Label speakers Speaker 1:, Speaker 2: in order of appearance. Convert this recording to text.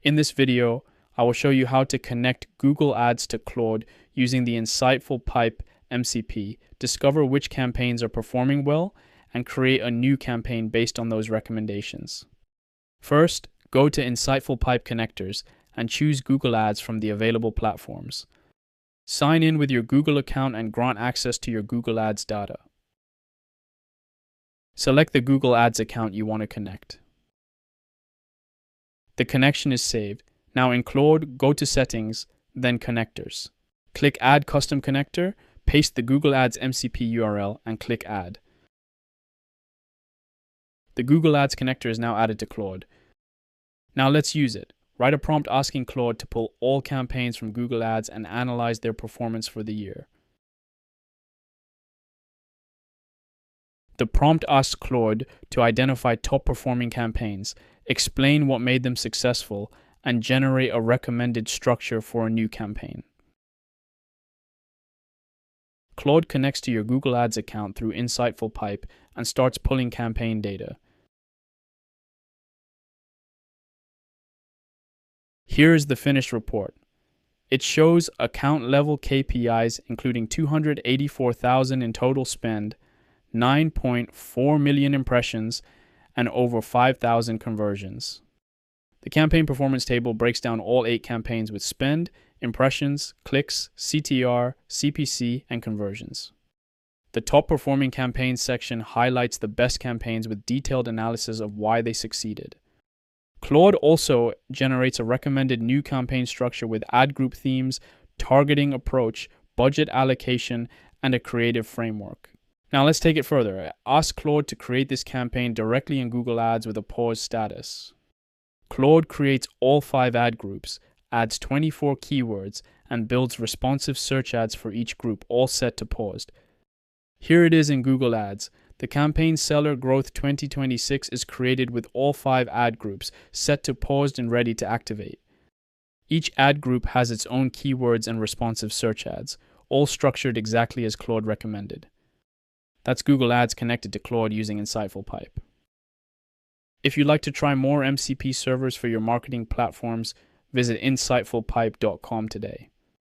Speaker 1: In this video, I will show you how to connect Google Ads to Claude using the InsightfulPipe MCP, discover which campaigns are performing well, and create a new campaign based on those recommendations. First, go to InsightfulPipe connectors and choose Google Ads from the available platforms. Sign in with your Google account and grant access to your Google Ads data. Select the Google Ads account you want to connect. The connection is saved. Now in Claude, go to Settings, then Connectors. Click Add Custom Connector, paste the Google Ads MCP URL, and click Add. The Google Ads connector is now added to Claude. Now let's use it. Write a prompt asking Claude to pull all campaigns from Google Ads and analyze their performance for the year. The prompt asks Claude to identify top-performing campaigns, explain what made them successful, and generate a recommended structure for a new campaign. Claude connects to your Google Ads account through InsightfulPipe and starts pulling campaign data. Here is the finished report. It shows account-level KPIs including 284,000 in total spend, 9.4 million impressions, and over 5,000 conversions. The campaign performance table breaks down all 8 campaigns with spend, impressions, clicks, CTR, CPC, and conversions. The top performing campaigns section highlights the best campaigns with detailed analysis of why they succeeded. Claude also generates a recommended new campaign structure with ad group themes, targeting approach, budget allocation, and a creative framework. Now let's take it further. Ask Claude to create this campaign directly in Google Ads with a paused status. Claude creates all 5 ad groups, adds 24 keywords, and builds responsive search ads for each group, all set to paused. Here it is in Google Ads. The campaign Seller Growth 2026 is created with all 5 ad groups, set to paused and ready to activate. Each ad group has its own keywords and responsive search ads, all structured exactly as Claude recommended. That's Google Ads connected to Claude using InsightfulPipe. If you'd like to try more MCP servers for your marketing platforms, visit insightfulpipe.com today.